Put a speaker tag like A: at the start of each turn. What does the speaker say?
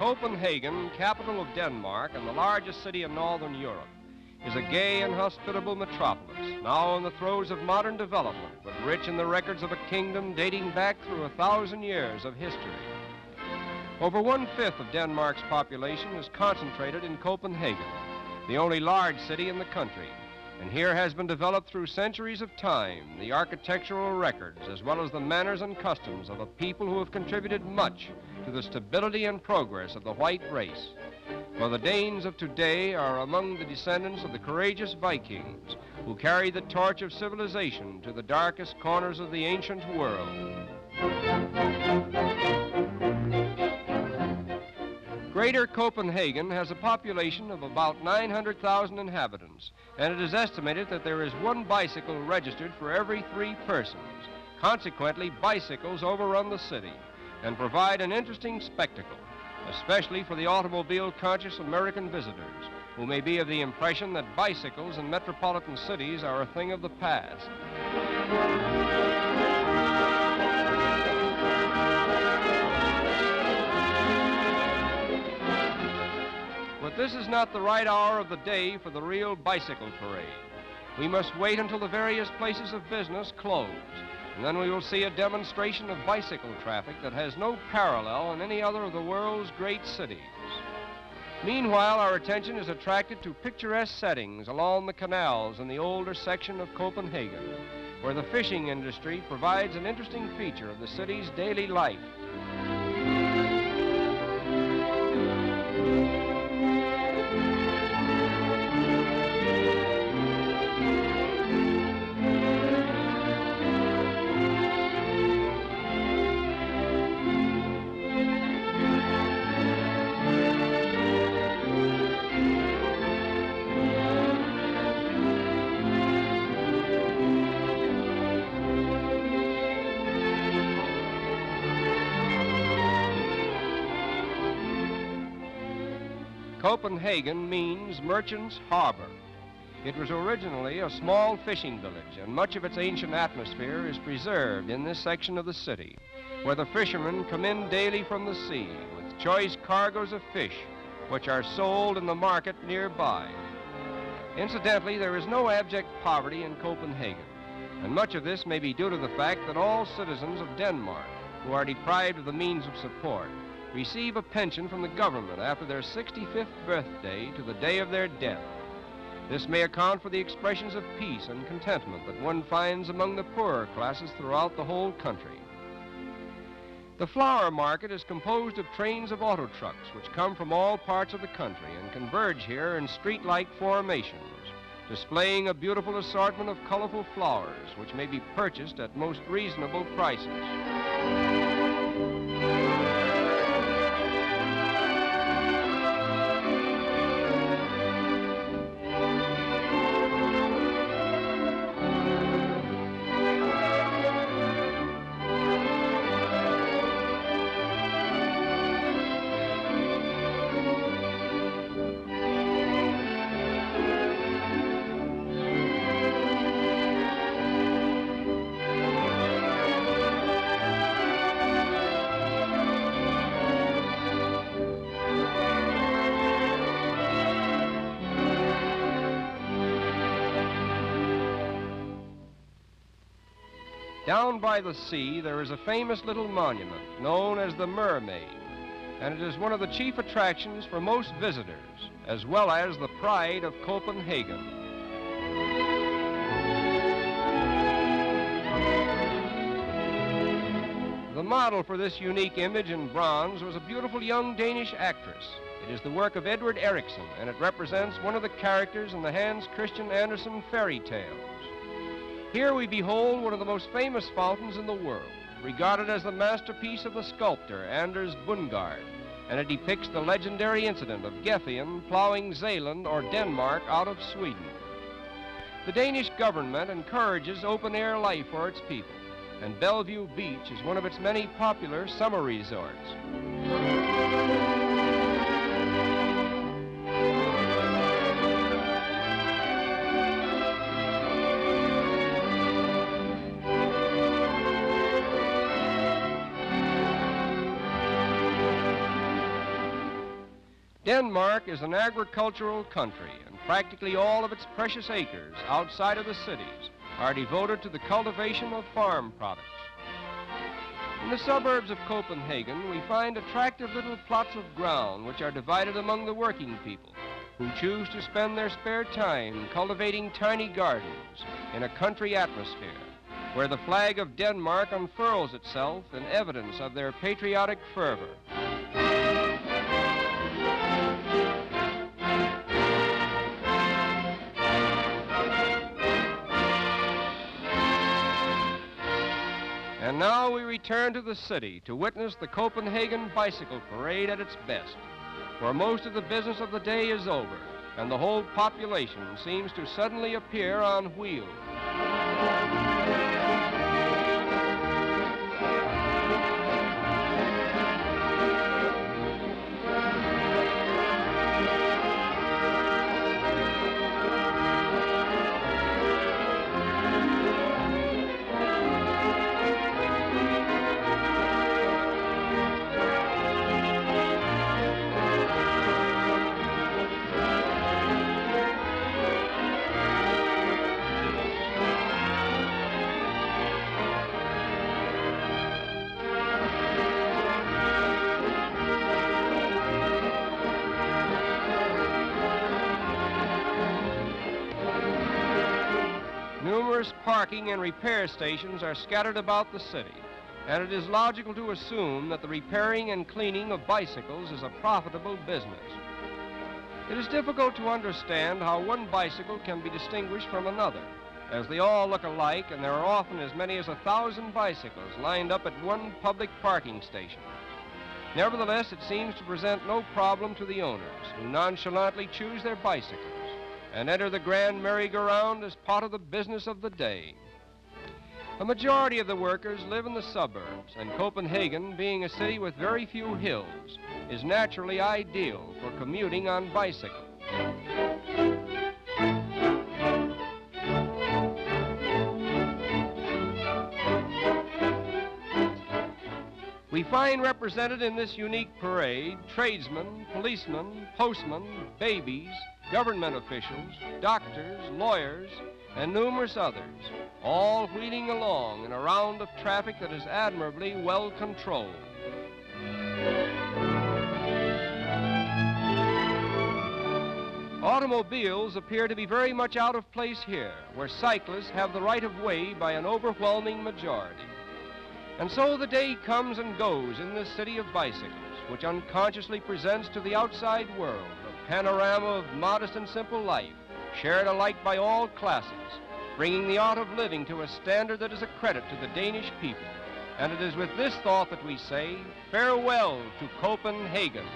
A: Copenhagen, capital of Denmark and the largest city in northern Europe, is a gay and hospitable metropolis, now in the throes of modern development, but rich in the records of a kingdom dating back through 1,000 years of history. Over 1/5 of Denmark's population is concentrated in Copenhagen, the only large city in the country, and here has been developed through centuries of time the architectural records as well as the manners and customs of a people who have contributed much to the stability and progress of the white race. For the Danes of today are among the descendants of the courageous Vikings who carried the torch of civilization to the darkest corners of the ancient world. Greater Copenhagen has a population of about 900,000 inhabitants, and it is estimated that there is one bicycle registered for every 3 persons. Consequently, bicycles overrun the city and provide an interesting spectacle, especially for the automobile-conscious American visitors, who may be of the impression that bicycles in metropolitan cities are a thing of the past. But this is not the right hour of the day for the real bicycle parade. We must wait until the various places of business close, and then we will see a demonstration of bicycle traffic that has no parallel in any other of the world's great cities. Meanwhile, our attention is attracted to picturesque settings along the canals in the older section of Copenhagen, where the fishing industry provides an interesting feature of the city's daily life. Copenhagen means merchant's harbor. It was originally a small fishing village, and much of its ancient atmosphere is preserved in this section of the city, where the fishermen come in daily from the sea with choice cargoes of fish, which are sold in the market nearby. Incidentally, there is no abject poverty in Copenhagen, and much of this may be due to the fact that all citizens of Denmark who are deprived of the means of support receive a pension from the government after their 65th birthday to the day of their death. This may account for the expressions of peace and contentment that one finds among the poorer classes throughout the whole country. The flower market is composed of trains of auto trucks which come from all parts of the country and converge here in street-like formations, displaying a beautiful assortment of colorful flowers which may be purchased at most reasonable prices. Down by the sea, there is a famous little monument known as the Mermaid, and it is one of the chief attractions for most visitors, as well as the pride of Copenhagen. The model for this unique image in bronze was a beautiful young Danish actress. It is the work of Edward Eriksen, and it represents one of the characters in the Hans Christian Andersen fairy tales. Here we behold one of the most famous fountains in the world, regarded as the masterpiece of the sculptor Anders Bundgaard, and it depicts the legendary incident of Gefion plowing Zealand or Denmark out of Sweden. The Danish government encourages open-air life for its people, and Bellevue Beach is one of its many popular summer resorts. Denmark is an agricultural country, and practically all of its precious acres outside of the cities are devoted to the cultivation of farm products. In the suburbs of Copenhagen, we find attractive little plots of ground which are divided among the working people who choose to spend their spare time cultivating tiny gardens in a country atmosphere where the flag of Denmark unfurls itself in evidence of their patriotic fervor. And now we return to the city to witness the Copenhagen bicycle parade at its best, where most of the business of the day is over and the whole population seems to suddenly appear on wheels. Numerous parking and repair stations are scattered about the city, and it is logical to assume that the repairing and cleaning of bicycles is a profitable business. It is difficult to understand how one bicycle can be distinguished from another, as they all look alike and there are often as many as 1,000 bicycles lined up at one public parking station. Nevertheless, it seems to present no problem to the owners, who nonchalantly choose their bicycles and enter the grand merry-go-round as part of the business of the day. A majority of the workers live in the suburbs, and Copenhagen, being a city with very few hills, is naturally ideal for commuting on bicycles. We find represented in this unique parade tradesmen, policemen, postmen, babies, government officials, doctors, lawyers, and numerous others, all wheeling along in a round of traffic that is admirably well controlled. Automobiles appear to be very much out of place here, where cyclists have the right of way by an overwhelming majority. And so the day comes and goes in this city of bicycles, which unconsciously presents to the outside world a panorama of modest and simple life, shared alike by all classes, bringing the art of living to a standard that is a credit to the Danish people. And it is with this thought that we say, farewell to Copenhagen.